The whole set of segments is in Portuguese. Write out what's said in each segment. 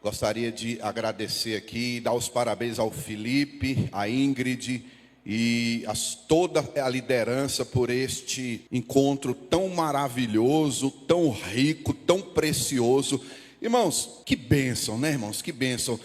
Gostaria de agradecer aqui, dar os parabéns ao Felipe, à Ingrid e toda a liderança por este encontro tão maravilhoso, tão rico, tão precioso. Irmãos, que bênção, né, irmãos? Que bênção.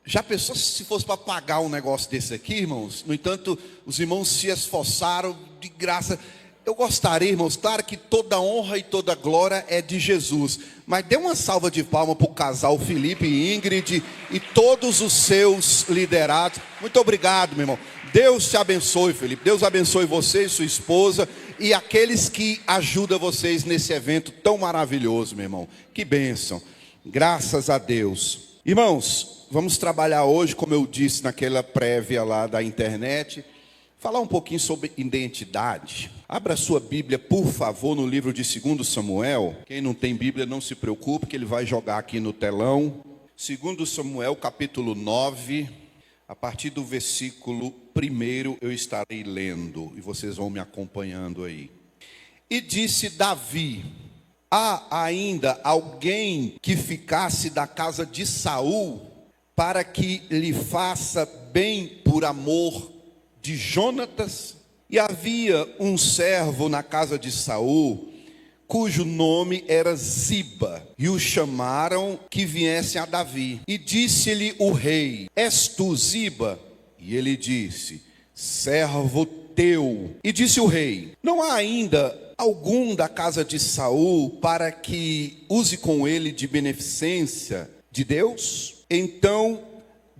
Já pensou se fosse para pagar um negócio desse aqui, irmãos? No entanto, os irmãos se esforçaram de graça. Eu gostaria, irmãos, claro que toda honra e toda glória é de Jesus, mas dê uma salva de palmas para o casal Felipe e Ingrid e todos os seus liderados. Muito obrigado, meu irmão. Deus te abençoe, Felipe. Deus abençoe você e sua esposa e aqueles que ajudam vocês nesse evento tão maravilhoso, meu irmão. Que bênção. Graças a Deus. Irmãos, vamos trabalhar hoje, como eu disse naquela prévia lá da internet, falar um pouquinho sobre identidade. Abra sua Bíblia, por favor, no livro de 2 Samuel. Quem não tem Bíblia, não se preocupe, que ele vai jogar aqui no telão. 2 Samuel, capítulo 9, a partir do versículo 1 eu estarei lendo, e vocês vão me acompanhando aí. E disse Davi: há ainda alguém que ficasse da casa de Saul, para que lhe faça bem por amor de Jonatas? E havia um servo na casa de Saul, cujo nome era Ziba, e o chamaram que viesse a Davi. E disse-lhe o rei: és tu Ziba? E ele disse: servo teu. E disse o rei: não há ainda algum da casa de Saul para que use com ele de beneficência de Deus? Então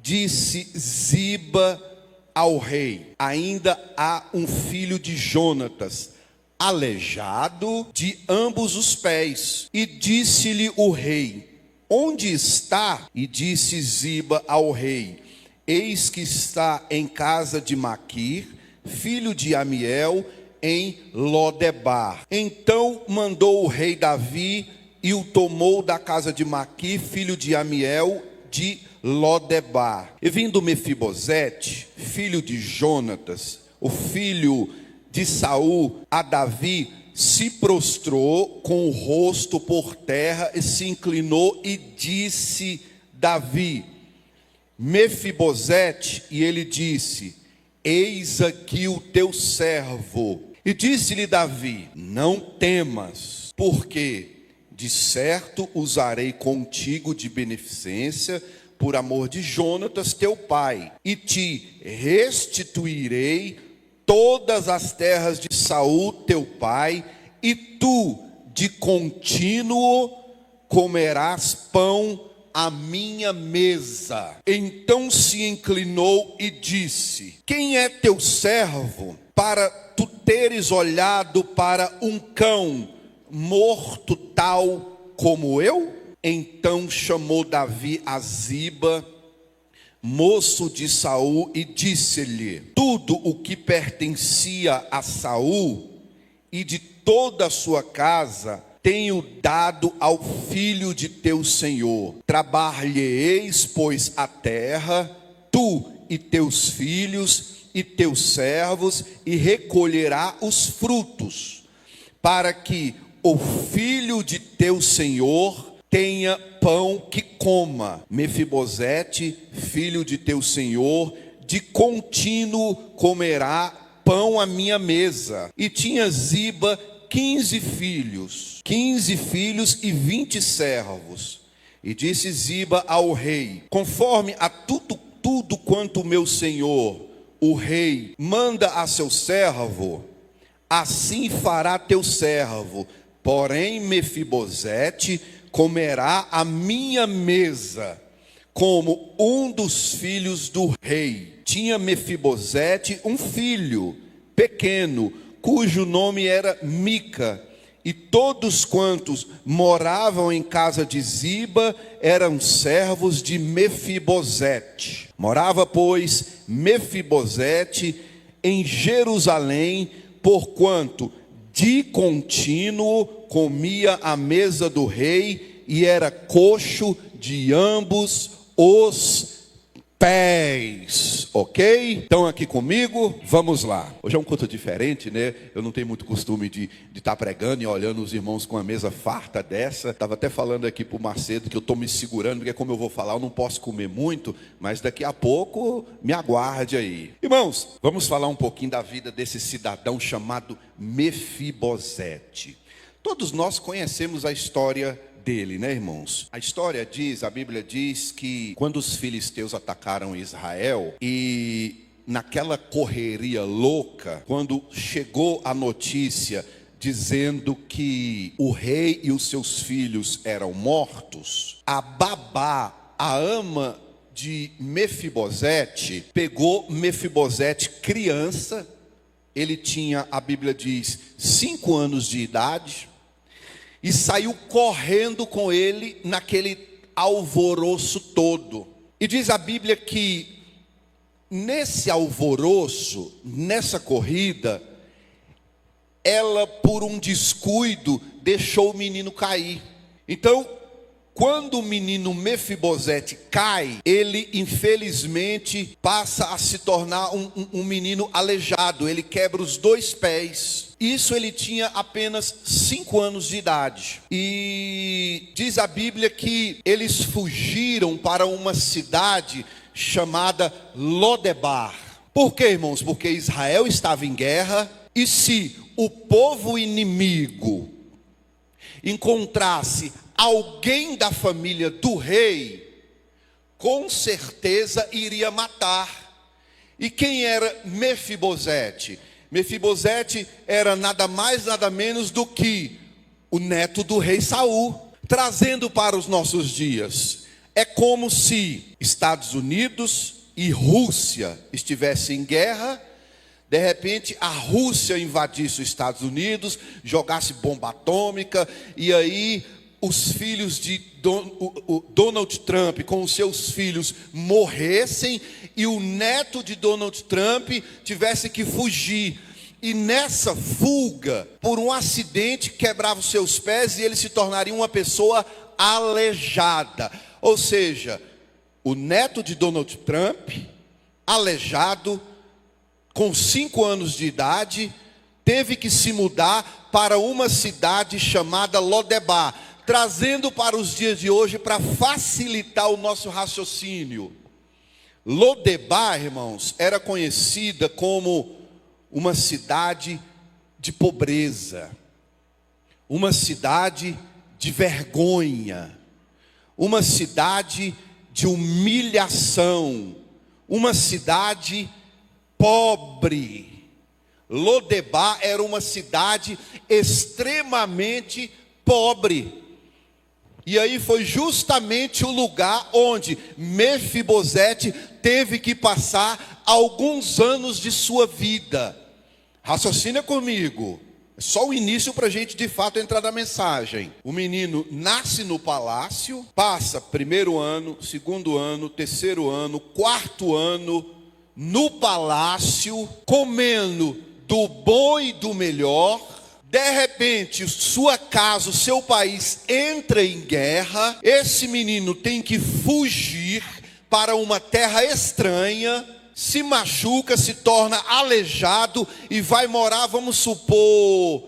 disse Ziba ao rei: ainda há um filho de Jonatas, aleijado de ambos os pés. E disse-lhe o rei: onde está? E disse Ziba ao rei: eis que está em casa de Maquir, filho de Amiel, em Lodebar. Então mandou o rei Davi e o tomou da casa de Maquir, filho de Amiel, de Lodebar. E vindo Mefibosete, filho de Jonatas, o filho de Saul, a Davi, se prostrou com o rosto por terra e se inclinou e disse Davi: Mefibosete. E ele disse: eis aqui o teu servo. E disse-lhe Davi: não temas, porque de certo usarei contigo de beneficência por amor de Jonatas teu pai, e te restituirei todas as terras de Saul teu pai, e tu de contínuo comerás pão à minha mesa. Então se inclinou e disse: quem é teu servo para tu teres olhado para um cão morto tal como eu? Então chamou Davi a Ziba, moço de Saul, e disse-lhe: tudo o que pertencia a Saul e de toda a sua casa tenho dado ao filho de teu senhor. Trabalheis, pois, a terra, tu e teus filhos e teus servos, e recolherá os frutos, para que o filho de teu senhor tenha pão que coma. Mefibosete, filho de teu senhor, de contínuo comerá pão à minha mesa. E tinha Ziba 15 filhos e 20 servos. E disse Ziba ao rei: conforme a tudo quanto o meu senhor, o rei, manda a seu servo, assim fará teu servo. Porém Mefibosete comerá à minha mesa como um dos filhos do rei. Tinha Mefibosete um filho pequeno, cujo nome era Mica, e todos quantos moravam em casa de Ziba eram servos de Mefibosete. Morava, pois, Mefibosete em Jerusalém, porquanto de contínuo comia à mesa do rei, e era coxo de ambos os pés. ok? Estão aqui comigo? Vamos lá. Hoje é um culto diferente, né? Eu não tenho muito costume de estar pregando e olhando os irmãos com a mesa farta dessa. Estava até falando aqui para o Macedo que eu estou me segurando, porque como eu vou falar, eu não posso comer muito, mas daqui a pouco me aguarde aí. Irmãos, vamos falar um pouquinho da vida desse cidadão chamado Mefibosete. Todos nós conhecemos a história dele, né, irmãos? A história diz, a Bíblia diz que quando os filisteus atacaram Israel e naquela correria louca, quando chegou a notícia dizendo que o rei e os seus filhos eram mortos, a babá, a ama de Mefibosete, pegou Mefibosete criança, ele tinha, a Bíblia diz, 5 anos de idade, e saiu correndo com ele naquele alvoroço todo. E diz a Bíblia que nesse alvoroço, nessa corrida, ela por um descuido deixou o menino cair. Então, quando o menino Mefibosete cai, ele infelizmente passa a se tornar um menino aleijado. Ele quebra os 2 pés. Isso ele tinha apenas 5 anos de idade. E diz a Bíblia que eles fugiram para uma cidade chamada Lodebar. Por quê, irmãos? Porque Israel estava em guerra. E se o povo inimigo encontrasse alguém da família do rei, com certeza iria matar. E quem era Mefibosete? Mefibosete era nada mais, nada menos do que o neto do rei Saul. Trazendo para os nossos dias, é como se Estados Unidos e Rússia estivessem em guerra. De repente a Rússia invadisse os Estados Unidos, jogasse bomba atômica, e aí os filhos de Donald Trump com os seus filhos morressem, e o neto de Donald Trump tivesse que fugir. E nessa fuga, por um acidente, quebrava os seus pés e ele se tornaria uma pessoa aleijada. Ou seja, o neto de Donald Trump, aleijado, com 5 anos de idade, teve que se mudar para uma cidade chamada Lodebar, trazendo para os dias de hoje, para facilitar o nosso raciocínio. Lodebar, irmãos, era conhecida como uma cidade de pobreza, uma cidade de vergonha, uma cidade de humilhação, uma cidade pobre. Lodebar era uma cidade extremamente pobre. E aí foi justamente o lugar onde Mefibosete teve que passar alguns anos de sua vida. Raciocina comigo. É só o início para a gente de fato entrar na mensagem. O menino nasce no palácio, passa 1º ano, 2º ano, 3º ano, 4º ano no palácio, comendo do bom e do melhor. De repente, sua casa, o seu país entra em guerra. Esse menino tem que fugir para uma terra estranha, se machuca, se torna aleijado e vai morar, vamos supor,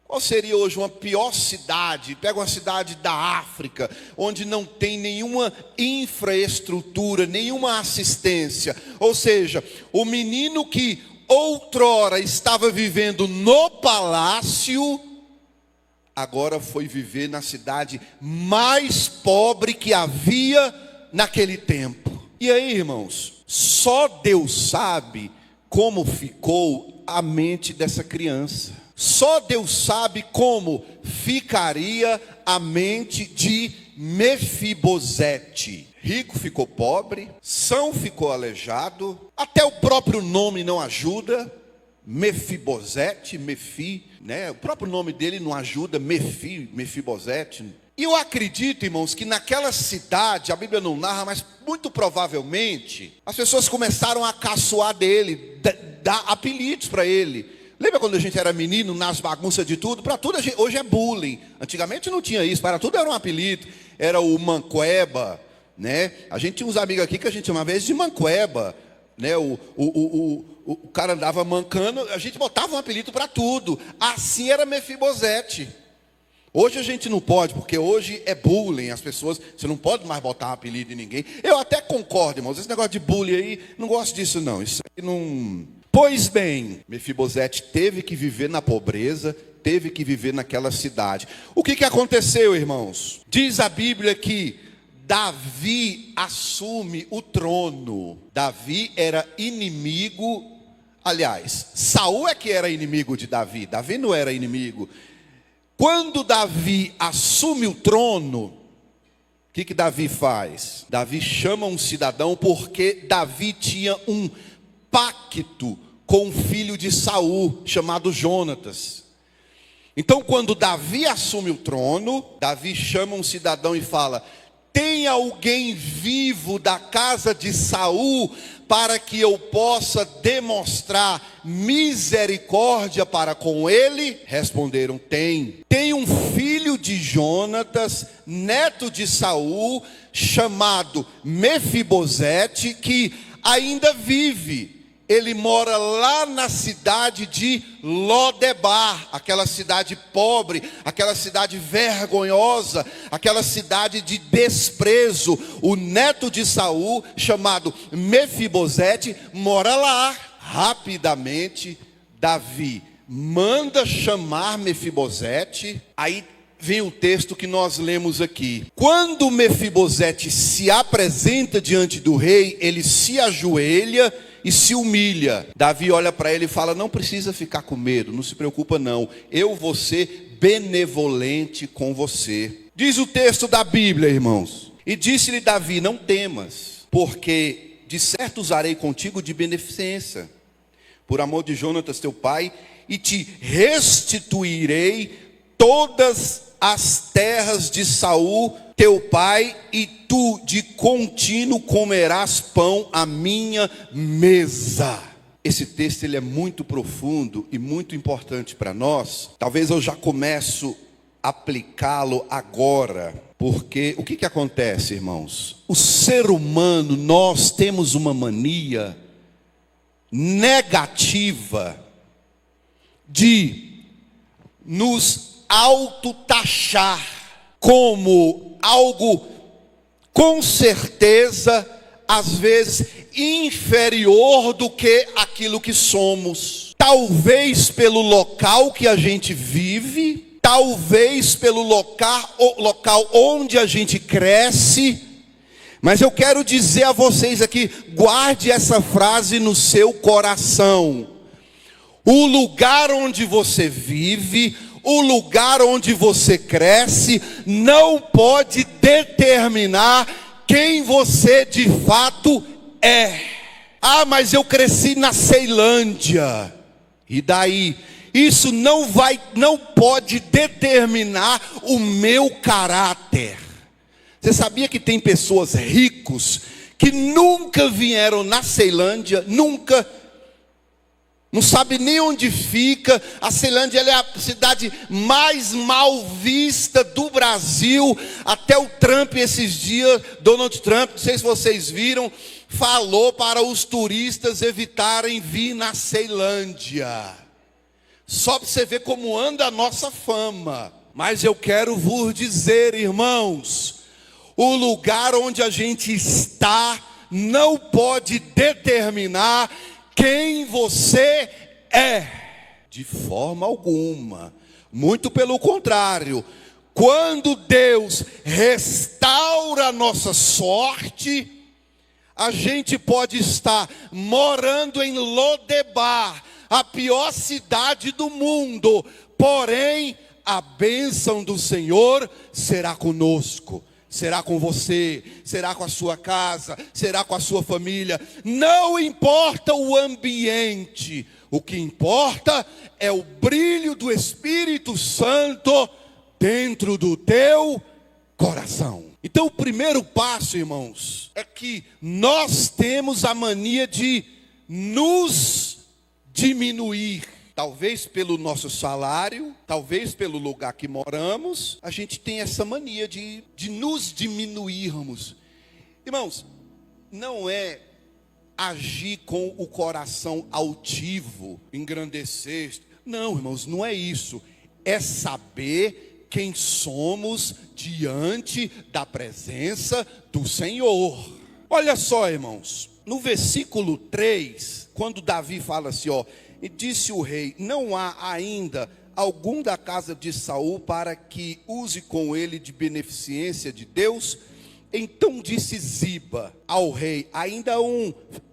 qual seria hoje uma pior cidade? Pega uma cidade da África, onde não tem nenhuma infraestrutura, nenhuma assistência. Ou seja, o menino que outrora estava vivendo no palácio, agora foi viver na cidade mais pobre que havia naquele tempo. E aí, irmãos, só Deus sabe como ficou a mente dessa criança. Só Deus sabe como ficaria a mente de Mefibosete. Rico ficou pobre, são ficou aleijado, até o próprio nome não ajuda. Mefibosete, né? O próprio nome dele não ajuda, Mefibosete. E eu acredito, irmãos, que naquela cidade, a Bíblia não narra, mas muito provavelmente, as pessoas começaram a caçoar dele, dar apelidos para ele. Lembra quando a gente era menino, nas bagunças de tudo? Para tudo, hoje é bullying. Antigamente não tinha isso, para tudo era um apelido. Era o Manqueba, né? A gente tinha uns amigos aqui que a gente chamava de Manqueba. né? O cara andava mancando, a gente botava um apelido para tudo. Assim era Mefibosete. Hoje a gente não pode, porque hoje é bullying. As pessoas, você não pode mais botar um apelido em ninguém. Eu até concordo, irmãos. Esse negócio de bullying aí, não gosto disso não. Isso aí não... Pois bem, Mefibosete teve que viver na pobreza, teve que viver naquela cidade. O que aconteceu, irmãos? Diz a Bíblia que Davi assume o trono. Davi era inimigo, aliás, Saul é que era inimigo de Davi. Davi não era inimigo. Quando Davi assume o trono, o que Davi faz? Davi chama um cidadão porque Davi tinha um pacto com o filho de Saul, chamado Jonatas. Então, quando Davi assume o trono, Davi chama um cidadão e fala: tem alguém vivo da casa de Saul para que eu possa demonstrar misericórdia para com ele? Responderam: tem. Tem um filho de Jonatas, neto de Saul, chamado Mefibosete, que ainda vive. Ele mora lá na cidade de Lodebar, aquela cidade pobre, aquela cidade vergonhosa, aquela cidade de desprezo. O neto de Saul, chamado Mefibosete, mora lá. Rapidamente, Davi manda chamar Mefibosete. Aí vem o texto que nós lemos aqui. Quando Mefibosete se apresenta diante do rei, ele se ajoelha e se humilha. Davi olha para ele e fala: não precisa ficar com medo, não se preocupa não, eu vou ser benevolente com você. Diz o texto da Bíblia, irmãos: e disse-lhe Davi: não temas, porque de certo usarei contigo de beneficência, por amor de Jonatas teu pai, e te restituirei todas as terras de Saul teu pai, e tu de contínuo comerás pão à minha mesa. Esse texto ele é muito profundo e muito importante para nós. Talvez eu já começo a aplicá-lo agora, porque o que acontece, irmãos? O ser humano, nós temos uma mania negativa de nos autotaxar como algo, com certeza, às vezes inferior do que aquilo que somos. Talvez pelo local que a gente vive, talvez pelo local onde a gente cresce. Mas eu quero dizer a vocês aqui, guarde essa frase no seu coração: o lugar onde você vive, o lugar onde você cresce, não pode determinar quem você de fato é. Ah, mas eu cresci na Ceilândia. E daí? Isso não pode determinar o meu caráter. Você sabia que tem pessoas ricos que nunca vieram na Ceilândia, nunca, não sabe nem onde fica. A Ceilândia é a cidade mais mal vista do Brasil. Até o Trump esses dias, Donald Trump, não sei se vocês viram, falou para os turistas evitarem vir na Ceilândia. Só para você ver como anda a nossa fama. Mas eu quero vos dizer, irmãos, o lugar onde a gente está não pode determinar quem você é, de forma alguma. Muito pelo contrário, quando Deus restaura a nossa sorte, a gente pode estar morando em Lodebar, a pior cidade do mundo, porém a bênção do Senhor será conosco. Será com você, será com a sua casa, será com a sua família. Não importa o ambiente, o que importa é o brilho do Espírito Santo dentro do teu coração. Então o primeiro passo, irmãos, é que nós temos a mania de nos diminuir. Talvez pelo nosso salário, talvez pelo lugar que moramos, a gente tem essa mania de nos diminuirmos. Irmãos, não é agir com o coração altivo, engrandecer. Não, irmãos, não é isso. É saber quem somos diante da presença do Senhor. Olha só, irmãos, no versículo 3, quando Davi fala assim, e disse o rei: não há ainda algum da casa de Saul para que use com ele de beneficência de Deus? Então disse Ziba ao rei: ainda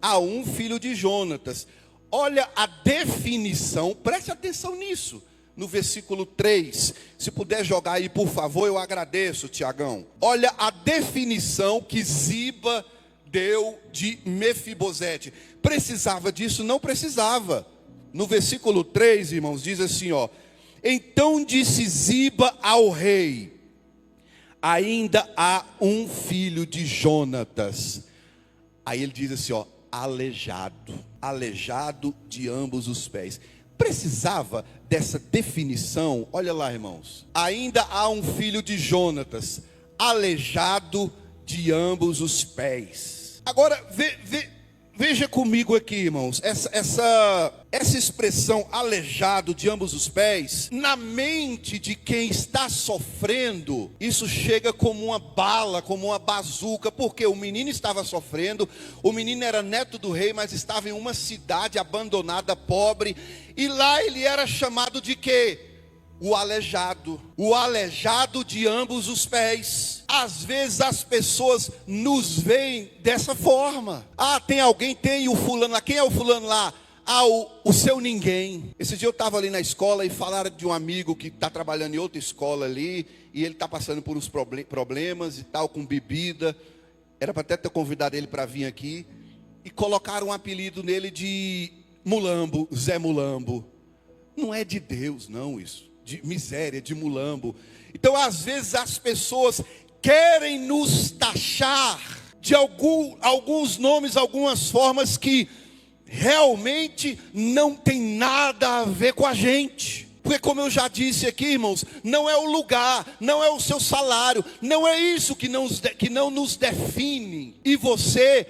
há um filho de Jonatas. Olha a definição, preste atenção nisso. No versículo 3, se puder jogar aí, por favor, eu agradeço, Tiagão. Olha a definição que Ziba deu de Mefibosete. Precisava disso? Não precisava. No versículo 3, irmãos, diz assim, então disse Ziba ao rei: ainda há um filho de Jonatas. Aí ele diz assim, aleijado de ambos os pés. Precisava dessa definição? Olha lá, irmãos. Ainda há um filho de Jonatas, aleijado de ambos os pés. Agora, veja comigo aqui, irmãos, essa expressão aleijado de ambos os pés, na mente de quem está sofrendo, isso chega como uma bala, como uma bazuca, porque o menino estava sofrendo, o menino era neto do rei, mas estava em uma cidade abandonada, pobre, e lá ele era chamado de quê? O aleijado de ambos os pés. Às vezes as pessoas nos veem dessa forma. Tem o fulano lá. Quem é o fulano lá? O seu ninguém. Esse dia eu estava ali na escola e falaram de um amigo que está trabalhando em outra escola ali, e ele está passando por uns problemas e tal, com bebida. Era para até ter convidado ele para vir aqui, e colocaram um apelido nele de Mulambo, Zé Mulambo. Não é de Deus não isso, de miséria, de mulambo. Então às vezes as pessoas querem nos taxar de alguns nomes, algumas formas que realmente não tem nada a ver com a gente. Porque como eu já disse aqui, irmãos, não é o lugar, não é o seu salário, não é isso que não nos define. E você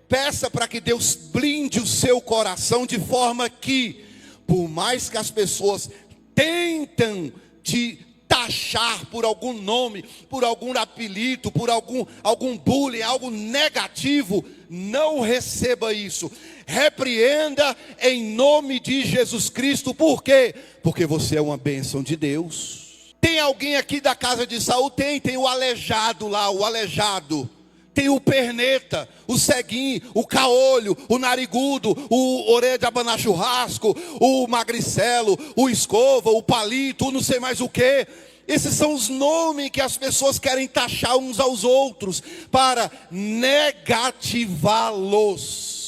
peça para que Deus blinde o seu coração de forma que, por mais que as pessoas tentam te taxar por algum nome, por algum apelido, por algum bullying, algo negativo, não receba isso. Repreenda em nome de Jesus Cristo. Por quê? Porque você é uma bênção de Deus. Tem alguém aqui da casa de Saul? Tem o aleijado lá, o aleijado. Tem o perneta, o ceguinho, o caolho, o narigudo, o orelha de abanar churrasco, o magricelo, o escova, o palito, o não sei mais o que. Esses são os nomes que as pessoas querem taxar uns aos outros para negativá-los.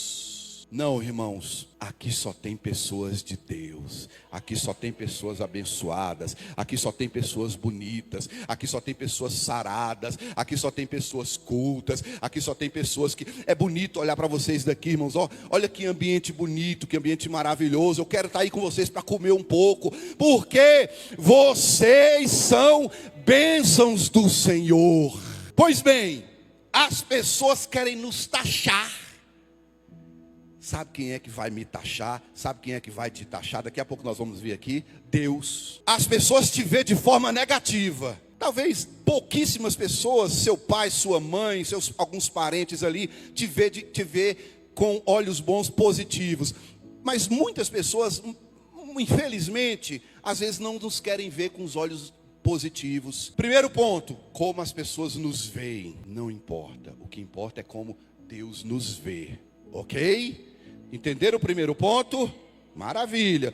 Não, irmãos, aqui só tem pessoas de Deus, aqui só tem pessoas abençoadas, aqui só tem pessoas bonitas, aqui só tem pessoas saradas, aqui só tem pessoas cultas, aqui só tem pessoas que... É bonito olhar para vocês daqui, irmãos, olha que ambiente bonito, que ambiente maravilhoso. Eu quero estar aí com vocês para comer um pouco, porque vocês são bênçãos do Senhor. Pois bem, as pessoas querem nos taxar. Sabe quem é que vai me taxar? Sabe quem é que vai te taxar? Daqui a pouco nós vamos ver aqui. Deus. As pessoas te vê de forma negativa. Talvez pouquíssimas pessoas, seu pai, sua mãe, alguns parentes ali, te vê com olhos bons, positivos. Mas muitas pessoas, infelizmente, às vezes não nos querem ver com os olhos positivos. Primeiro ponto, como as pessoas nos veem, não importa. O que importa é como Deus nos vê. Ok? Entenderam o primeiro ponto? Maravilha.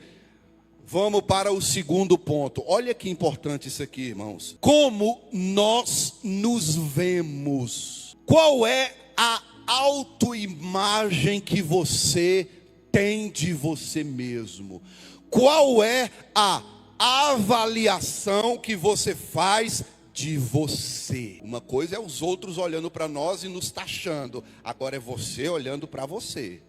Vamos para o segundo ponto. Olha que importante isso aqui, irmãos. Como nós nos vemos. Qual é a autoimagem que você tem de você mesmo? Qual é a avaliação que você faz de você? Uma coisa é os outros olhando para nós e nos taxando. Agora é você olhando para você.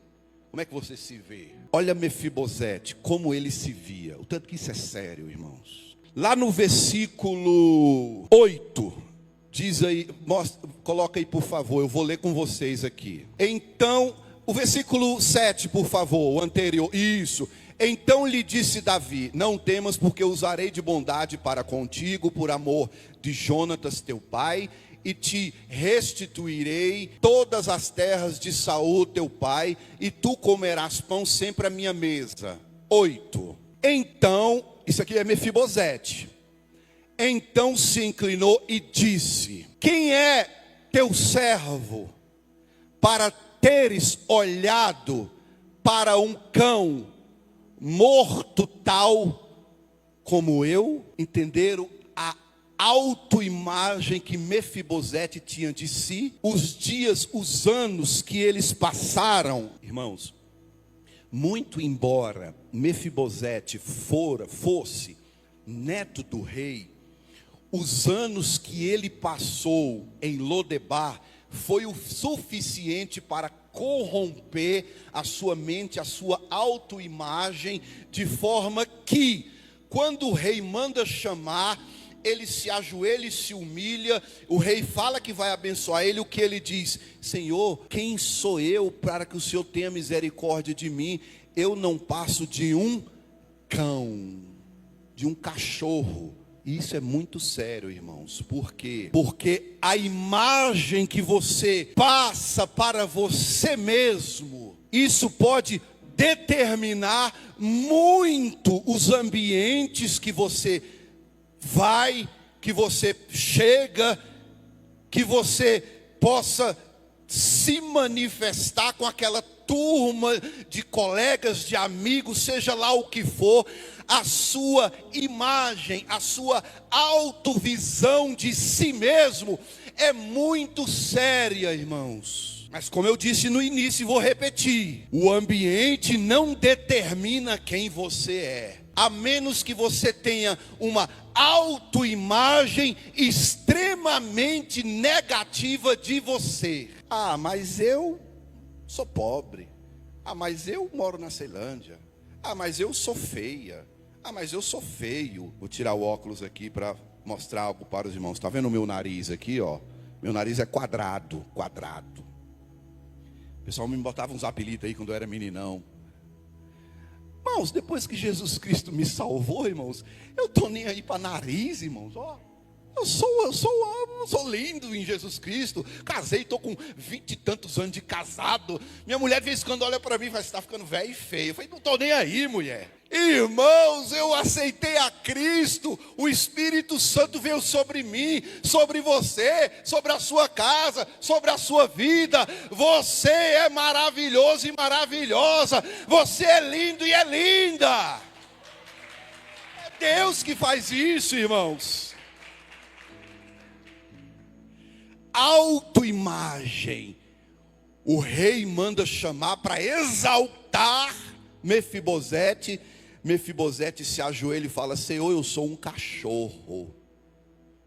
Como é que você se vê? Olha Mefibosete, como ele se via. O tanto que isso é sério, irmãos. Lá no versículo 8, diz aí, coloca aí por favor, eu vou ler com vocês aqui. Então o versículo 7, por favor, o anterior. Isso. Então lhe disse Davi: não temas, porque usarei de bondade para contigo, por amor de Jonatas teu pai, e te restituirei todas as terras de Saul teu pai, e tu comerás pão sempre à minha mesa. 8. Então, isso aqui é Mefibosete. Então se inclinou e disse: quem é teu servo para teres olhado para um cão morto tal como eu? Entenderam a autoimagem que Mefibosete tinha de si? Os dias, os anos que eles passaram, irmãos, muito embora Mefibosete fosse neto do rei, os anos que ele passou em Lodebar foi o suficiente para corromper a sua mente, a sua autoimagem, de forma que, quando o rei manda chamar, ele se ajoelha e se humilha. O rei fala que vai abençoar ele. O que ele diz? Senhor, quem sou eu para que o Senhor tenha misericórdia de mim? Eu não passo de um cão, de um cachorro. Isso é muito sério, irmãos. Por quê? Porque a imagem que você passa para você mesmo, isso pode determinar muito os ambientes que você vai, que você chega, que você possa se manifestar com aquela turma de colegas, de amigos, seja lá o que for. A sua imagem, a sua autovisão de si mesmo é muito séria, irmãos. Mas como eu disse no início e vou repetir, o ambiente não determina quem você é, a menos que você tenha uma autoimagem extremamente negativa de você. Ah, mas eu sou pobre. Ah, mas eu moro na Ceilândia. Ah, mas eu sou feia. Ah, mas eu sou feio. Vou tirar o óculos aqui para mostrar algo para os irmãos. Está vendo o meu nariz aqui, ó? Meu nariz é quadrado. O pessoal me botava uns apelidos aí quando eu era meninão. Irmãos, depois que Jesus Cristo me salvou, irmãos, eu estou nem aí para nariz, irmãos, ó. Eu sou lindo em Jesus Cristo. Casei, estou com 20 e tantos anos de casado. Minha mulher de vez em quando olha para mim e fala: você está ficando velho e feio. Eu falei: não estou nem aí, mulher. Irmãos, eu aceitei a Cristo. O Espírito Santo veio sobre mim, sobre você, sobre a sua casa, sobre a sua vida. Você é maravilhoso e maravilhosa. Você é lindo e é linda. É Deus que faz isso, irmãos. Autoimagem. O rei manda chamar para exaltar Mefibosete. Mefibosete se ajoelha e fala: Senhor, eu sou um cachorro,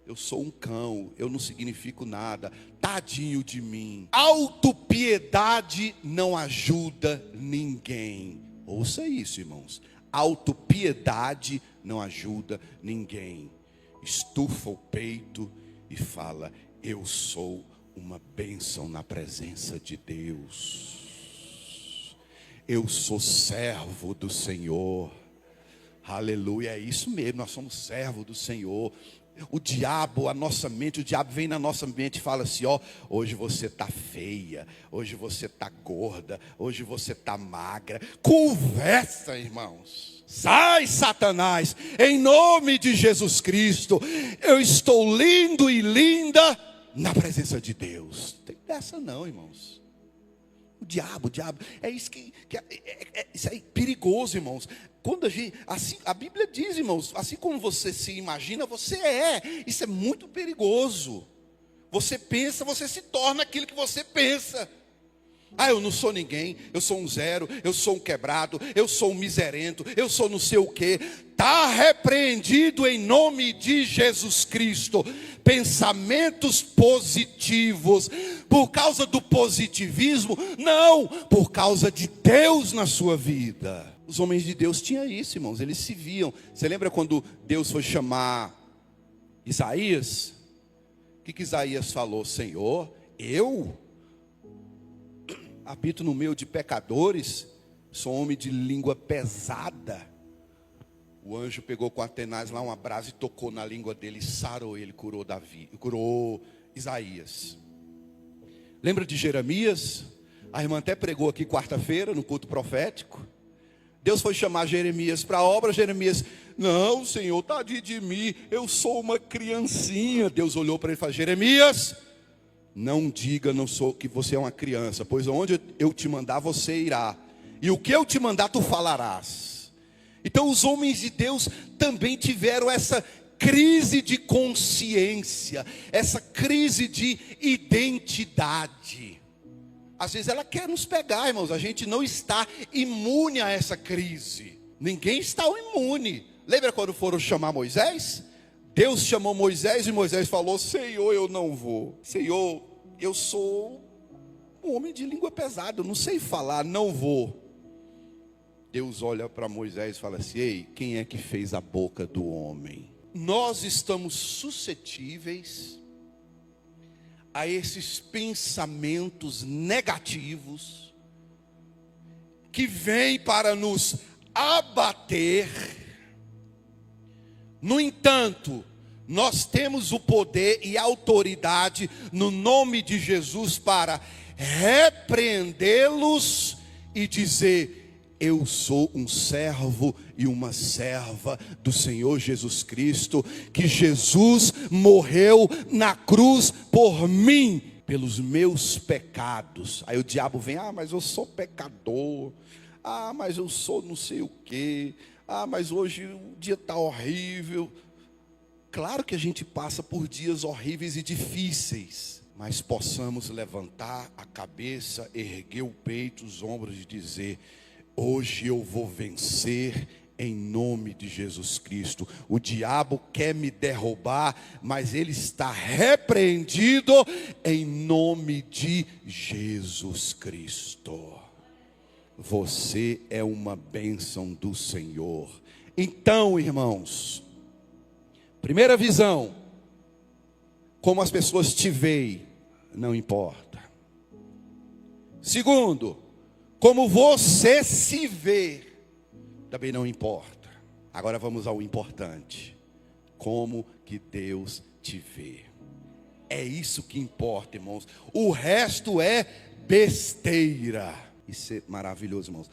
eu sou um cão, eu não significo nada, tadinho de mim. Autopiedade não ajuda ninguém. Ouça isso, irmãos. Autopiedade não ajuda ninguém. Estufa o peito e fala: eu sou uma bênção na presença de Deus. Eu sou servo do Senhor. Aleluia, é isso mesmo, nós somos servos do Senhor. O diabo, a nossa mente, o diabo vem na nossa mente e fala assim: ó, hoje você está feia, hoje você está gorda, hoje você está magra. Conversa, irmãos. Sai, Satanás, em nome de Jesus Cristo. Eu estou lindo e linda na presença de Deus. Não tem dessa não, irmãos. O diabo, é isso isso é perigoso, irmãos. Quando assim, a Bíblia diz, irmãos, assim como você se imagina, você é. Isso é muito perigoso. Você pensa, você se torna aquilo que você pensa. Ah, eu não sou ninguém, eu sou um zero, eu sou um quebrado, eu sou um miserento, eu sou não sei o quê. Está repreendido em nome de Jesus Cristo. Pensamentos positivos, por causa do positivismo, não, por causa de Deus na sua vida. Os homens de Deus tinham isso, irmãos, eles se viam. Você lembra quando Deus foi chamar Isaías? O que Isaías falou? Senhor, eu habito no meio de pecadores, sou homem de língua pesada. O anjo pegou com Atenaz lá uma brasa e tocou na língua dele, sarou ele, curou Isaías. Lembra de Jeremias? A irmã até pregou aqui quarta-feira no culto profético. Deus foi chamar Jeremias para a obra. Jeremias: não, Senhor, tadinho de mim, eu sou uma criancinha. Deus olhou para ele e falou: Jeremias, não diga não sou que você é uma criança, pois onde eu te mandar você irá, e o que eu te mandar tu falarás. Então os homens de Deus também tiveram essa crise de consciência, essa crise de identidade. Às vezes ela quer nos pegar, irmãos. A gente não está imune a essa crise. Ninguém está imune. Lembra quando foram chamar Moisés? Deus chamou Moisés e Moisés falou: Senhor, eu não vou. Senhor, eu sou um homem de língua pesada, eu não sei falar, não vou. Deus olha para Moisés e fala assim: ei, quem é que fez a boca do homem? Nós estamos suscetíveis a esses pensamentos negativos que vêm para nos abater. No entanto, nós temos o poder e a autoridade no nome de Jesus para repreendê-los e dizer: eu sou um servo e uma serva do Senhor Jesus Cristo, que Jesus morreu na cruz por mim, pelos meus pecados. Aí o diabo vem: ah, mas eu sou pecador, ah, mas eu sou não sei o quê, ah, mas hoje o dia está horrível. Claro que a gente passa por dias horríveis e difíceis, mas possamos levantar a cabeça, erguer o peito, os ombros e dizer: hoje eu vou vencer em nome de Jesus Cristo. O diabo quer me derrubar, mas ele está repreendido em nome de Jesus Cristo. Você é uma bênção do Senhor. Então, irmãos, primeira visão: como as pessoas te veem, não importa. Segundo, como você se vê, também não importa. Agora vamos ao importante: como que Deus te vê. É isso que importa, irmãos. O resto é besteira. Isso é maravilhoso, irmãos.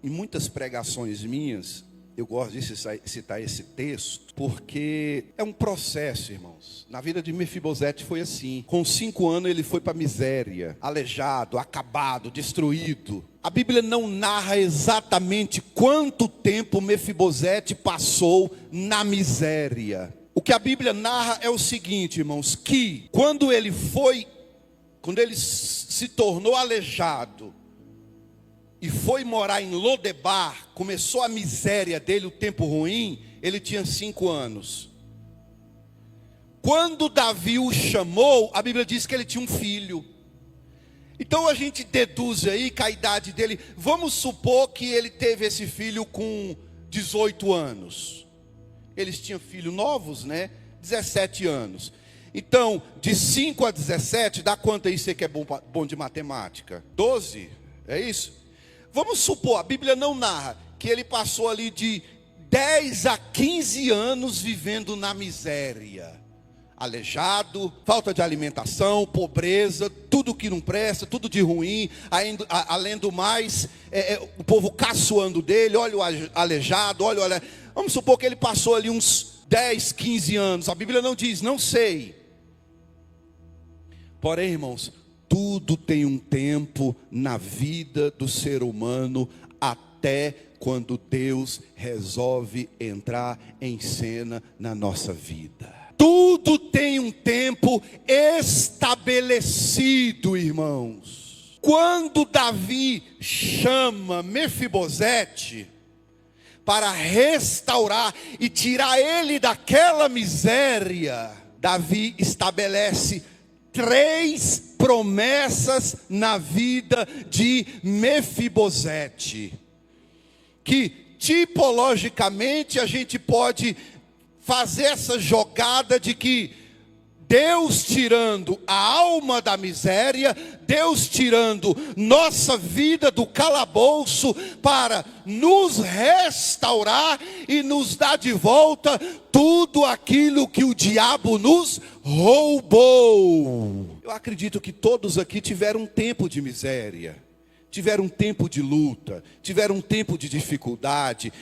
Em muitas pregações minhas, eu gosto de citar esse texto, porque é um processo, irmãos. Na vida de Mefibosete foi assim. Com 5 anos ele foi para a miséria, aleijado, acabado, destruído. A Bíblia não narra exatamente quanto tempo Mefibosete passou na miséria. O que a Bíblia narra é o seguinte, irmãos, que quando ele se tornou aleijado e foi morar em Lodebar, começou a miséria dele, o tempo ruim, ele tinha 5 anos. Quando Davi o chamou, a Bíblia diz que ele tinha um filho. Então a gente deduz aí que a idade dele, vamos supor que ele teve esse filho com 18 anos. Eles tinham filhos novos, né? 17 anos. Então, de 5 a 17, dá quanto aí você que é bom de matemática? 12, é isso? Vamos supor, a Bíblia não narra que ele passou ali de 10 a 15 anos vivendo na miséria. Aleijado, falta de alimentação, pobreza, tudo que não presta, tudo de ruim. Além do mais, o povo caçoando dele, olha o aleijado, olha. Vamos supor que ele passou ali uns 10, 15 anos. A Bíblia não diz, não sei. Porém, irmãos, tudo tem um tempo na vida do ser humano, até quando Deus resolve entrar em cena na nossa vida. Tudo tem um tempo estabelecido, irmãos. Quando Davi chama Mefibosete para restaurar e tirar ele daquela miséria, Davi estabelece 3 promessas na vida de Mefibosete, que tipologicamente a gente pode fazer essa jogada de que Deus tirando a alma da miséria, Deus tirando nossa vida do calabouço para nos restaurar e nos dar de volta tudo aquilo que o diabo nos roubou. Eu acredito que todos aqui tiveram um tempo de miséria, tiveram um tempo de luta, tiveram um tempo de dificuldade,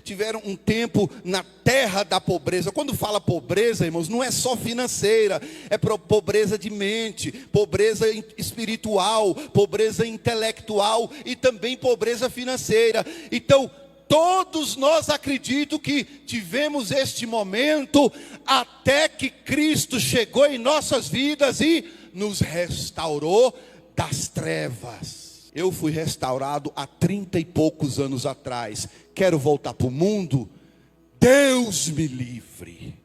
tiveram um tempo na terra da pobreza. Quando fala pobreza, irmãos, não é só financeira, é pobreza de mente, pobreza espiritual, pobreza intelectual e também pobreza financeira. Então, todos nós acredito que tivemos este momento até que Cristo chegou em nossas vidas e nos restaurou das trevas. Eu fui restaurado há 30 e poucos anos atrás. Quero voltar para o mundo? Deus me livre.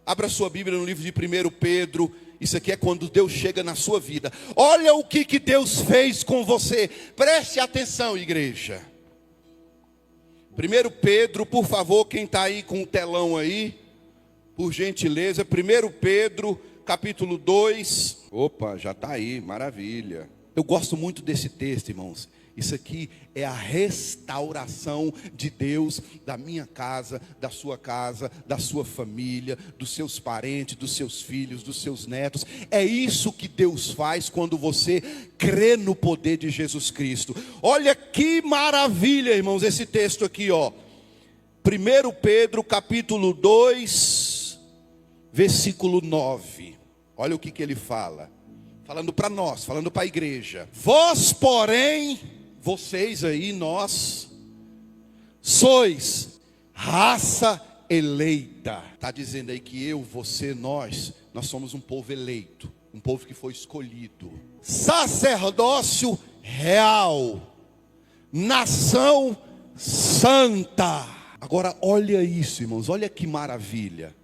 Abra sua Bíblia no livro de 1 Pedro. Isso aqui é quando Deus chega na sua vida. Olha o que Deus fez com você. Preste atenção, igreja. 1 Pedro, por favor, quem está aí com o telão aí, por gentileza. 1 Pedro, capítulo 2. Opa, já está aí, maravilha. Eu gosto muito desse texto, irmãos. Isso aqui é a restauração de Deus da minha casa, da sua família, dos seus parentes, dos seus filhos, dos seus netos. É isso que Deus faz quando você crê no poder de Jesus Cristo. Olha que maravilha, irmãos, esse texto aqui, ó. 1 Pedro capítulo 2, versículo 9. Olha o que ele fala. Falando para nós, falando para a igreja. Vós, porém, vocês aí, nós, sois raça eleita. Está dizendo aí que eu, você, nós somos um povo eleito. Um povo que foi escolhido. Sacerdócio real. Nação santa. Agora olha isso, irmãos, olha que maravilha.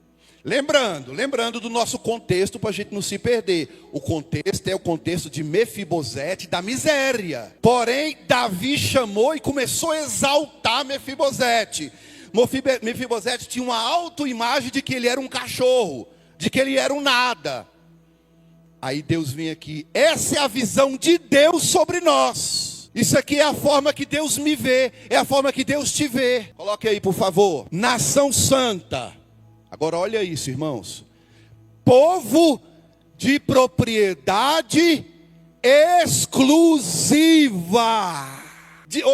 Lembrando do nosso contexto para a gente não se perder. O contexto é o contexto de Mefibosete, da miséria. Porém, Davi chamou e começou a exaltar Mefibosete. Mefibosete tinha uma autoimagem de que ele era um cachorro, de que ele era um nada. Aí Deus vem aqui. Essa é a visão de Deus sobre nós. Isso aqui é a forma que Deus me vê, é a forma que Deus te vê. Coloque aí, por favor. Nação santa. Agora olha isso, irmãos. Povo de propriedade exclusiva.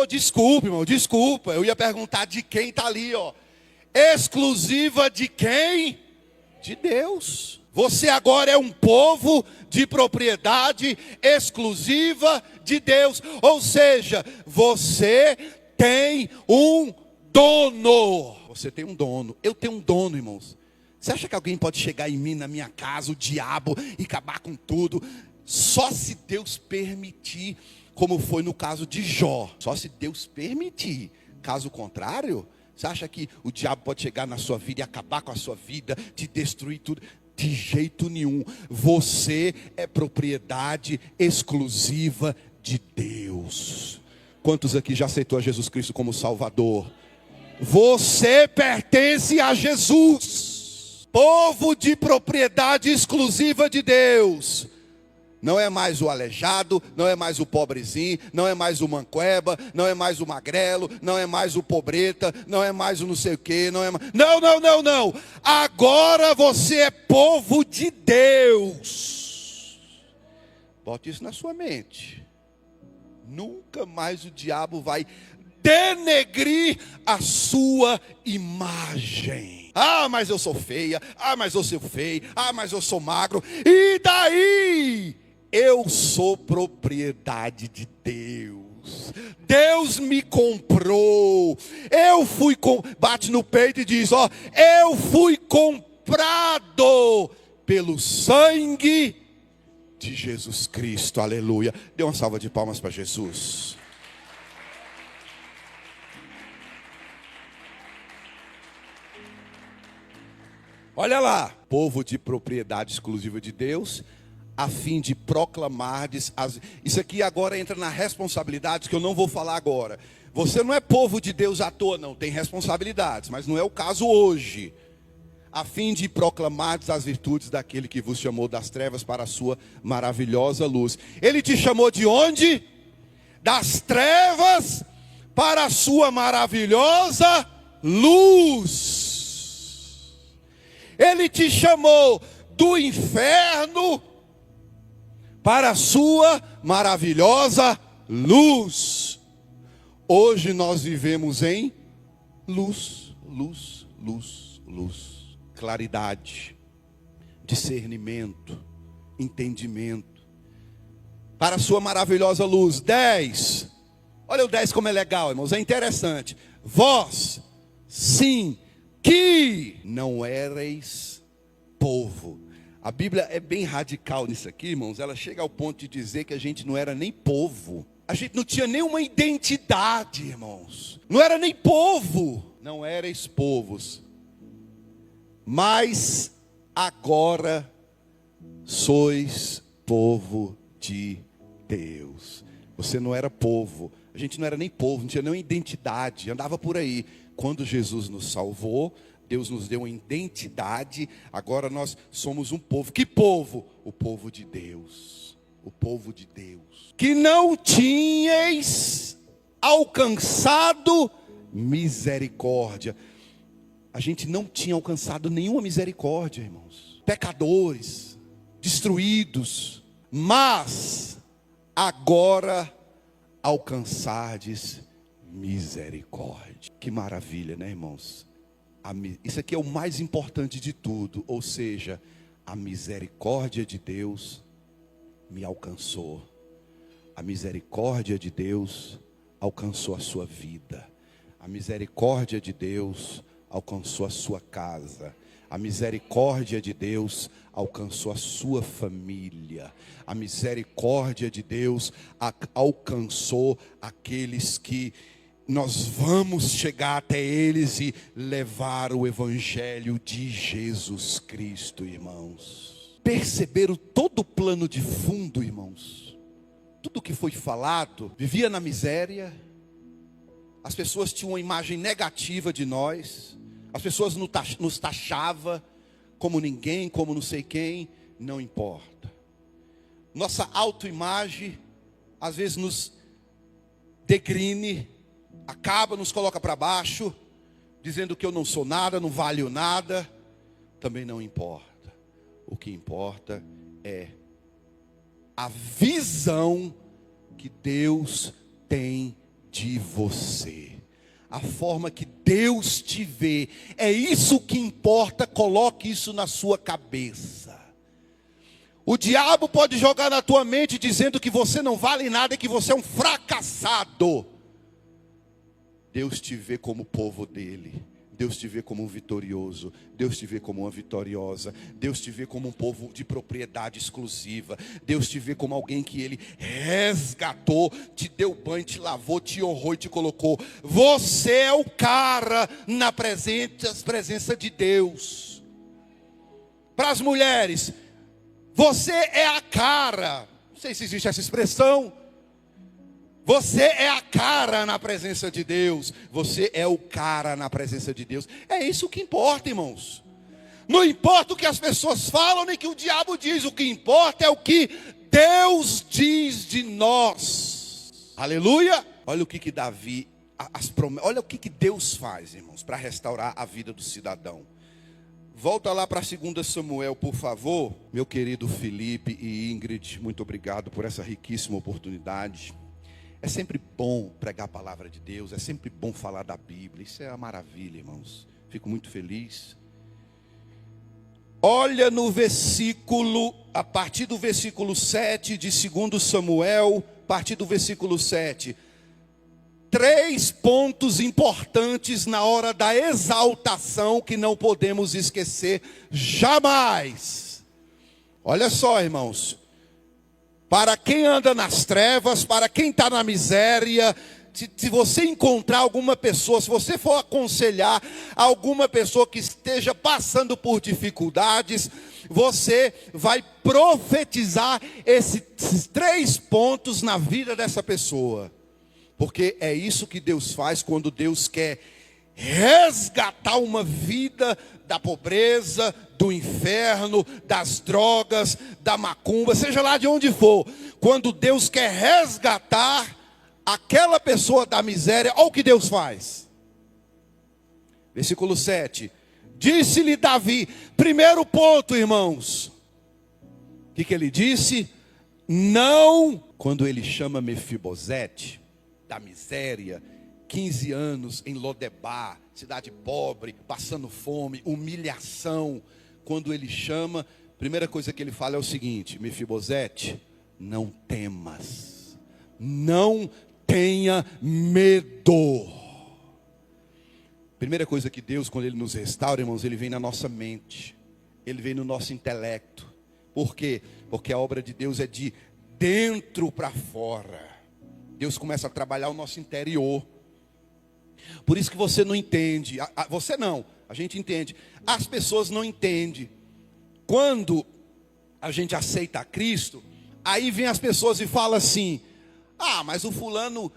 Desculpa, irmão, desculpa. Eu ia perguntar de quem está ali, ó. Exclusiva de quem? De Deus. Você agora é um povo de propriedade exclusiva de Deus. Ou seja, você tem um dono. Você tem um dono. Eu tenho um dono, irmãos. Você acha que alguém pode chegar em mim, na minha casa, o diabo, e acabar com tudo? Só se Deus permitir, como foi no caso de Jó. Só se Deus permitir. Caso contrário, você acha que o diabo pode chegar na sua vida e acabar com a sua vida, te destruir tudo? De jeito nenhum. Você é propriedade exclusiva de Deus. Quantos aqui já aceitou a Jesus Cristo como Salvador? Você pertence a Jesus. Povo de propriedade exclusiva de Deus. Não é mais o aleijado, não é mais o pobrezinho, não é mais o manqueba, não é mais o magrelo, não é mais o pobreta, não é mais o não sei o que, não. Agora você é povo de Deus. Bote isso na sua mente. Nunca mais o diabo vai denegrir a sua imagem. Ah, mas eu sou feia. Ah, mas eu sou feio. Ah, mas eu sou magro. E daí? Eu sou propriedade de Deus. Deus me comprou. Bate no peito e diz, ó, eu fui comprado pelo sangue de Jesus Cristo. Aleluia. Dê uma salva de palmas para Jesus. Olha lá, povo de propriedade exclusiva de Deus, a fim de proclamardes isso aqui agora entra na responsabilidade que eu não vou falar agora. Você não é povo de Deus à toa, não, tem responsabilidades, mas não é o caso hoje. a fim de proclamardes as virtudes daquele que vos chamou das trevas para a sua maravilhosa luz. Ele te chamou de onde? Das trevas para a sua maravilhosa luz. Ele te chamou do inferno para a sua maravilhosa luz. Hoje nós vivemos em luz, luz, luz, luz. Claridade, discernimento, entendimento, para a sua maravilhosa luz. 10, olha o 10 como é legal, irmãos, é interessante. Vós, sim, que não éreis povo. A Bíblia é bem radical nisso aqui, irmãos. Ela chega ao ponto de dizer que a gente não era nem povo. A gente não tinha nenhuma identidade, irmãos. Não era nem povo. Não éreis povos. Mas agora sois povo de Deus. Você não era povo. A gente não era nem povo, não tinha nenhuma identidade. Andava por aí. Quando Jesus nos salvou, Deus nos deu uma identidade. Agora nós somos um povo. Que povo? O povo de Deus. O povo de Deus. Que não tinhais alcançado misericórdia. A gente não tinha alcançado nenhuma misericórdia, irmãos. Pecadores, destruídos. Mas agora alcançardes misericórdia. Que maravilha, né, irmãos? Isso aqui é o mais importante de tudo. Ou seja, a misericórdia de Deus me alcançou. A misericórdia de Deus alcançou a sua vida. A misericórdia de Deus alcançou a sua casa. A misericórdia de Deus alcançou a sua família. A misericórdia de Deus alcançou aqueles que nós vamos chegar até eles e levar o evangelho de Jesus Cristo, irmãos. Perceberam todo o plano de fundo, irmãos? Tudo que foi falado, vivia na miséria. As pessoas tinham uma imagem negativa de nós. As pessoas nos taxavam como ninguém, como não sei quem. Não importa. Nossa autoimagem às vezes nos degrine, acaba, nos coloca para baixo, dizendo que eu não sou nada, não valho nada. Também não importa. O que importa é a visão que Deus tem de você. A forma que Deus te vê. É isso que importa. Coloque isso na sua cabeça. O diabo pode jogar na tua mente dizendo que você não vale nada e que você é um fracassado. Deus te vê como povo dele. Deus te vê como um vitorioso. Deus te vê como uma vitoriosa. Deus te vê como um povo de propriedade exclusiva. Deus te vê como alguém que ele resgatou, te deu banho, te lavou, te honrou e te colocou. Você é o cara na presença de Deus. Para as mulheres, você é a cara. Não sei se existe essa expressão. Você é a cara na presença de Deus. Você é o cara na presença de Deus. É isso que importa, irmãos. Não importa o que as pessoas falam, nem o que o diabo diz. O que importa é o que Deus diz de nós. Aleluia. Olha o que Davi, olha o que Deus faz, irmãos, para restaurar a vida do cidadão. Volta lá para 2 Samuel, por favor. Meu querido Felipe e Ingrid, muito obrigado por essa riquíssima oportunidade. É sempre bom pregar a palavra de Deus, é sempre bom falar da Bíblia. Isso é uma maravilha, irmãos. Fico muito feliz. Olha no versículo, a partir do versículo 7 de 2 Samuel, a partir do versículo 7. 3 pontos importantes na hora da exaltação que não podemos esquecer jamais. Olha só, irmãos. Para quem anda nas trevas, para quem está na miséria, se você encontrar alguma pessoa, se você for aconselhar alguma pessoa que esteja passando por dificuldades, você vai profetizar esses 3 pontos na vida dessa pessoa. Porque é isso que Deus faz quando Deus quer resgatar uma vida da pobreza, do inferno, das drogas, da macumba, seja lá de onde for. Quando Deus quer resgatar aquela pessoa da miséria, olha o que Deus faz. Versículo 7. Disse-lhe Davi, primeiro ponto, irmãos. O que ele disse? Não, quando ele chama Mefibosete, da miséria, 15 anos em Lodebar, cidade pobre, passando fome, humilhação. Quando ele chama, a primeira coisa que ele fala é o seguinte: Mefibosete, não temas, não tenha medo. Primeira coisa que Deus, quando Ele nos restaura, irmãos, Ele vem na nossa mente, Ele vem no nosso intelecto. Por quê? Porque a obra de Deus é de dentro para fora. Deus começa a trabalhar o nosso interior. Por isso que você não entende, você não, a gente entende. As pessoas não entendem. Quando a gente aceita a Cristo, aí vem as pessoas e falam assim: ah, mas o fulano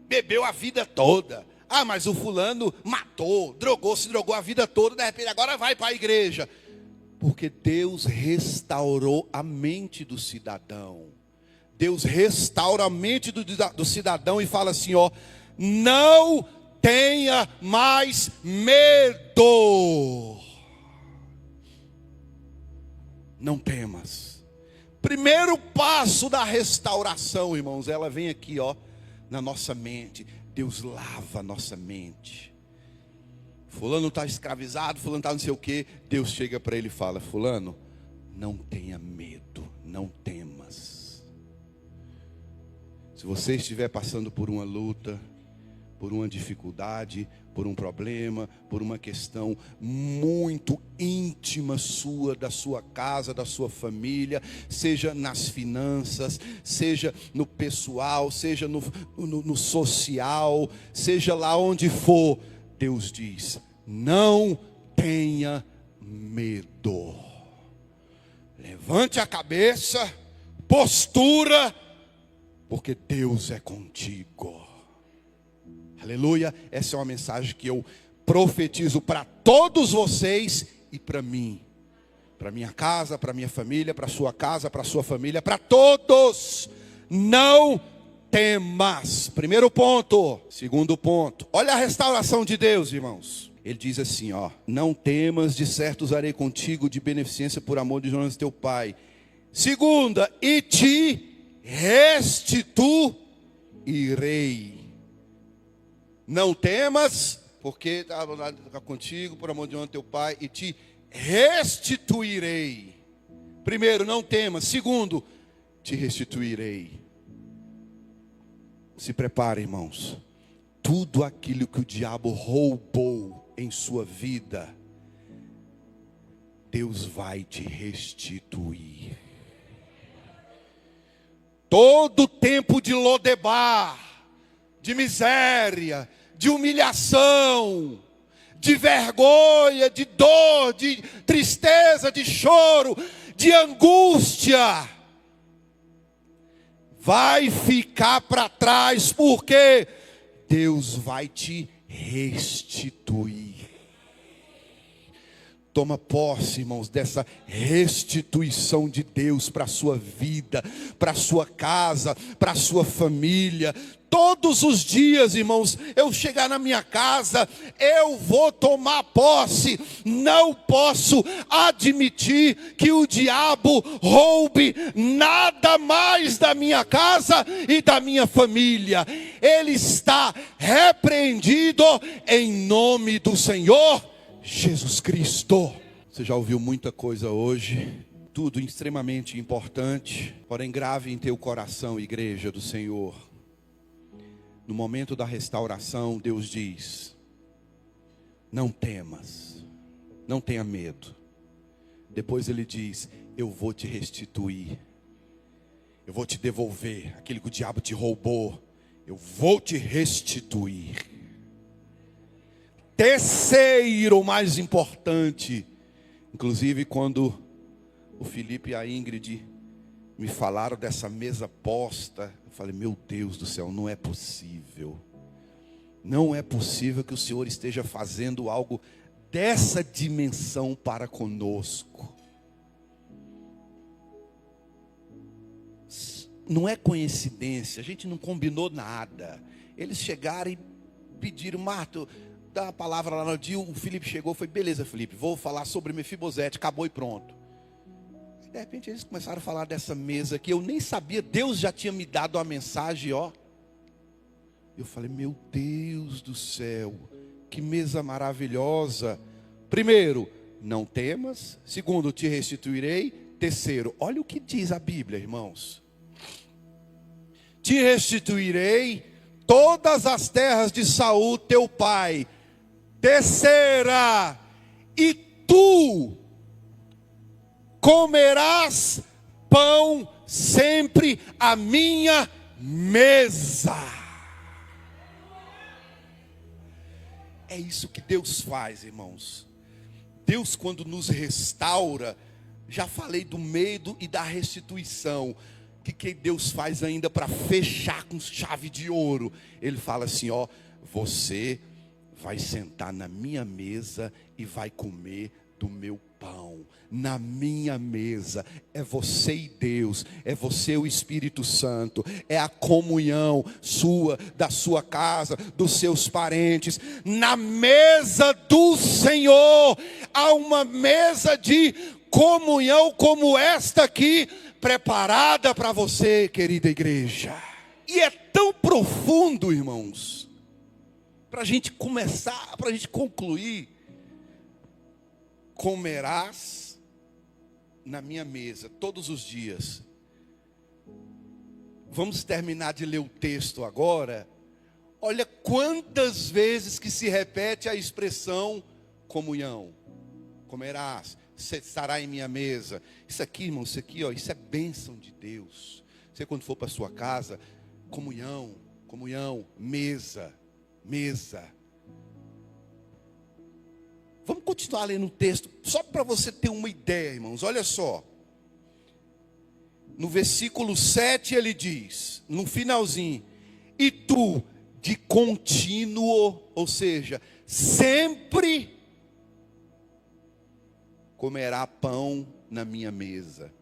bebeu a vida toda. Ah, mas o fulano matou, se drogou a vida toda, de repente agora vai para a igreja. Porque Deus restaurou a mente do cidadão. Deus restaura a mente do cidadão e fala assim, ó: não tenha mais medo. Não temas. Primeiro passo da restauração, irmãos, ela vem aqui, ó, na nossa mente. Deus lava a nossa mente. Fulano está escravizado, fulano está não sei o que. Deus chega para ele e fala: fulano, não tenha medo, não temas. Se você estiver passando por uma luta, por uma dificuldade, por um problema, por uma questão muito íntima sua, da sua casa, da sua família, seja nas finanças, seja no pessoal, seja no social, seja lá onde for, Deus diz: não tenha medo. Levante a cabeça, postura, porque Deus é contigo. Aleluia. Essa é uma mensagem que eu profetizo para todos vocês e para mim, para minha casa, para minha família, para sua casa, para sua família, para todos. Não temas. Primeiro ponto. Segundo ponto, olha a restauração de Deus, irmãos. Ele diz assim, ó: não temas, de certo usarei contigo de beneficência por amor de Jonas teu pai. Segunda, e te restituirei. Não temas, porque está contigo por amor de Jonas teu pai, e te restituirei. Primeiro, não temas. Segundo, te restituirei. Se prepare, irmãos. Tudo aquilo que o diabo roubou em sua vida, Deus vai te restituir. Todo tempo de Lodebar, de miséria, de humilhação, de vergonha, de dor, de tristeza, de choro, de angústia, vai ficar para trás, porque Deus vai te restituir. Toma posse, irmãos, dessa restituição de Deus para a sua vida, para a sua casa, para a sua família. Todos os dias, irmãos, eu chegar na minha casa, eu vou tomar posse. Não posso admitir que o diabo roube nada mais da minha casa e da minha família. Ele está repreendido em nome do Senhor Jesus Cristo. Você já ouviu muita coisa hoje, tudo extremamente importante, porém grave em teu coração, igreja do Senhor. No momento da restauração, Deus diz: não temas, não tenha medo. Depois Ele diz: eu vou te restituir, eu vou te devolver aquilo que o diabo te roubou, eu vou te restituir. Terceiro, mais importante, inclusive quando o Felipe e a Ingrid me falaram dessa mesa posta, eu falei: meu Deus do céu, não é possível. Não é possível que o Senhor esteja fazendo algo dessa dimensão para conosco. Não é coincidência, a gente não combinou nada. Eles chegaram e pediram: Marta, dá a palavra lá no dia. O Felipe chegou, foi: beleza, Felipe, vou falar sobre Mefibosete, acabou e pronto. De repente eles começaram a falar dessa mesa aqui, eu nem sabia, Deus já tinha me dado a mensagem, ó. Eu falei: meu Deus do céu, que mesa maravilhosa. Primeiro, não temas. Segundo, te restituirei. Terceiro, olha o que diz a Bíblia, irmãos. Te restituirei todas as terras de Saul, teu pai. Terceira, e tu comerás pão sempre à minha mesa. É isso que Deus faz, irmãos. Deus, quando nos restaura, já falei do medo e da restituição. O que Deus faz ainda para fechar com chave de ouro? Ele fala assim: ó, você vai sentar na minha mesa e vai comer do meu pão. Na minha mesa é você e Deus, é você e o Espírito Santo, é a comunhão sua, da sua casa, dos seus parentes. Na mesa do Senhor há uma mesa de comunhão como esta aqui, preparada para você, querida igreja. E é tão profundo, irmãos, para a gente começar, para a gente concluir: comerás na minha mesa todos os dias. Vamos terminar de ler o texto agora. Olha quantas vezes que se repete a expressão comunhão. Comerás, você estará em minha mesa. Isso aqui, irmão, isso aqui, ó, isso é bênção de Deus. Você, quando for para sua casa, comunhão, mesa. Vamos continuar lendo o texto, só para você ter uma ideia, irmãos. Olha só. No versículo 7 ele diz, no finalzinho: e tu de contínuo, ou seja, sempre comerá pão na minha mesa.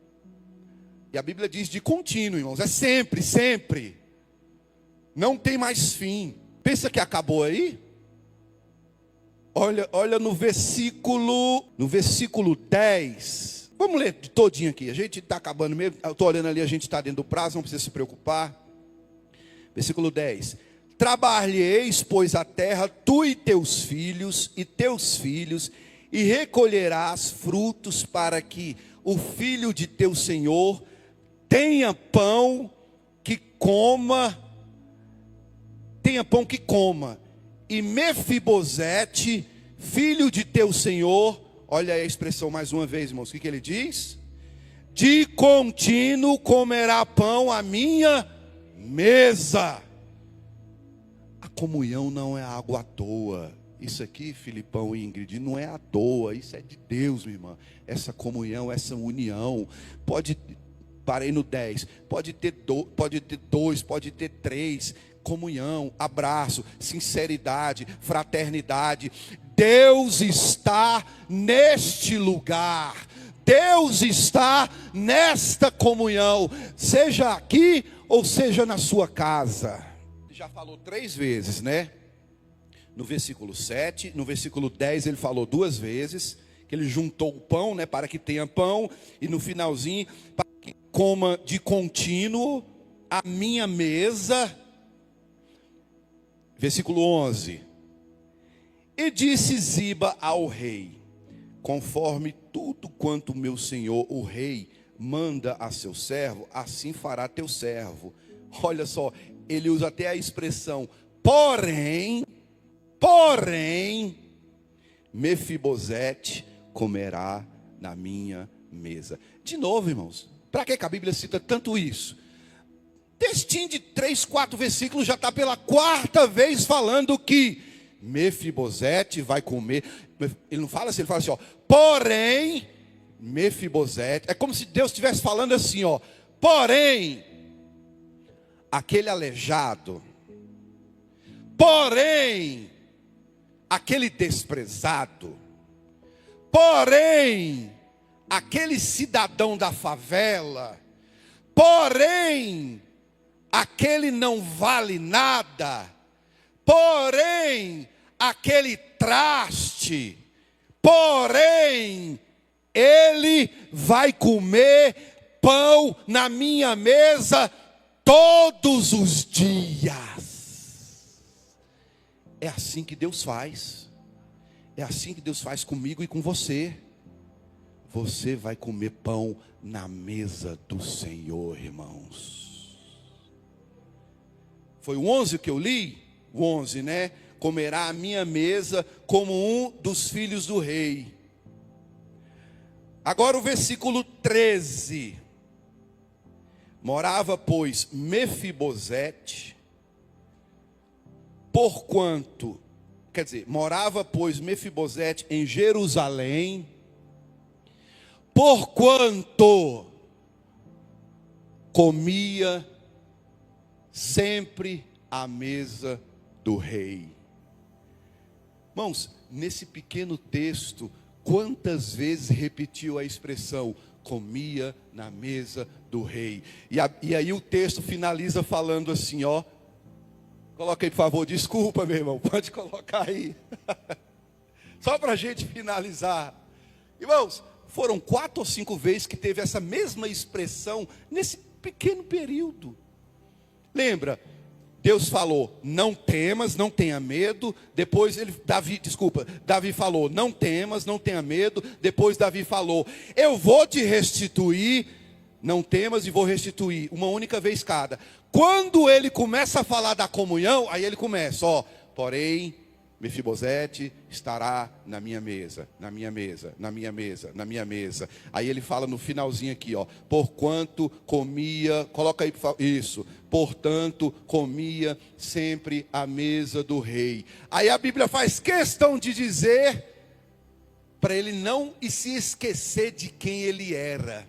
E a Bíblia diz de contínuo, irmãos, é sempre, sempre. Não tem mais fim. Pensa que acabou aí? Olha no versículo 10. Vamos ler todinho aqui. A gente está acabando mesmo. Eu estou olhando ali, a gente está dentro do prazo, não precisa se preocupar. Versículo 10. Trabalheis, pois, a terra, tu e teus filhos, e recolherás frutos, para que o filho de teu Senhor tenha pão que coma. E Mefibosete, filho de teu Senhor, olha aí a expressão mais uma vez, irmãos, o que ele diz? De contínuo comerá pão à minha mesa. A comunhão não é algo à toa. Isso aqui, Filipão e Ingrid, não é à toa, isso é de Deus, minha irmã. Essa comunhão, essa união, parei no 10, pode ter 2, pode ter 3, comunhão, abraço, sinceridade, fraternidade. Deus está neste lugar, Deus está nesta comunhão, seja aqui ou seja na sua casa. Já falou 3 vezes, né? No versículo 7, no versículo 10 ele falou 2 vezes, que ele juntou o pão, né, para que tenha pão, e no finalzinho, para que coma de contínuo a minha mesa. Versículo 11. E disse Ziba ao rei: conforme tudo quanto meu senhor o rei manda a seu servo, assim fará teu servo. Olha só, ele usa até a expressão porém, Mefibosete comerá na minha mesa. De novo, irmãos, para que a Bíblia cita tanto isso? Textinho de 3, 4 versículos já está pela 4ª vez falando que Mefibosete vai comer. Ele não fala assim, ele fala assim, ó, porém, Mefibosete. É como se Deus estivesse falando assim, ó, porém, aquele aleijado, Porém, aquele desprezado, porém, aquele cidadão da favela, porém, aquele não vale nada, porém, aquele traste, porém, ele vai comer pão na minha mesa todos os dias. É assim que Deus faz. É assim que Deus faz comigo e com você. Você vai comer pão na mesa do Senhor, irmãos. Foi o 11 que eu li? O 11, né? Comerá a minha mesa como um dos filhos do rei. Agora o versículo 13. Morava, pois, Mefibosete, morava, pois, Mefibosete em Jerusalém, porquanto comia sempre à mesa do rei. Irmãos, nesse pequeno texto, quantas vezes repetiu a expressão comia na mesa do rei? E aí o texto finaliza falando assim, ó. Coloca aí, por favor. Desculpa, meu irmão, pode colocar aí. Só para a gente finalizar. Irmãos, foram 4 ou 5 vezes que teve essa mesma expressão nesse pequeno período. Lembra? Deus falou, não temas, não tenha medo. Depois Davi falou, não temas, não tenha medo. Depois Davi falou, eu vou te restituir, não temas e vou restituir, uma única vez cada. Quando ele começa a falar da comunhão, aí ele começa, ó, porém, Mefibosete estará na minha mesa, na minha mesa, na minha mesa, na minha mesa. Aí ele fala no finalzinho aqui, ó, porquanto comia, coloca aí, isso, portanto comia sempre à mesa do rei. Aí a Bíblia faz questão de dizer, para ele não se esquecer de quem ele era.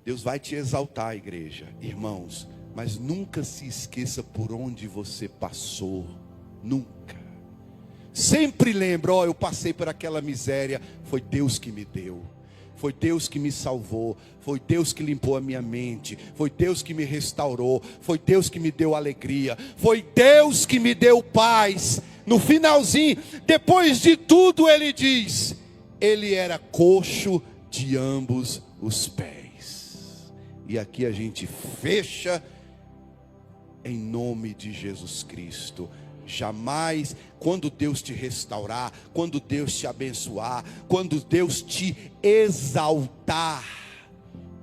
Deus vai te exaltar, igreja, irmãos, mas nunca se esqueça por onde você passou. Nunca. Sempre lembra, ó, eu passei por aquela miséria, foi Deus que me deu. Foi Deus que me salvou, foi Deus que limpou a minha mente, foi Deus que me restaurou, foi Deus que me deu alegria, foi Deus que me deu paz. No finalzinho, depois de tudo ele diz, ele era coxo de ambos os pés. E aqui a gente fecha em nome de Jesus Cristo. Jamais, quando Deus te restaurar, quando Deus te abençoar, quando Deus te exaltar,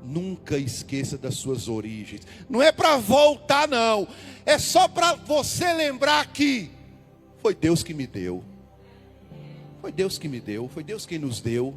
nunca esqueça das suas origens. Não é para voltar não, é só para você lembrar que foi Deus que me deu. Foi Deus que me deu, foi Deus quem nos deu.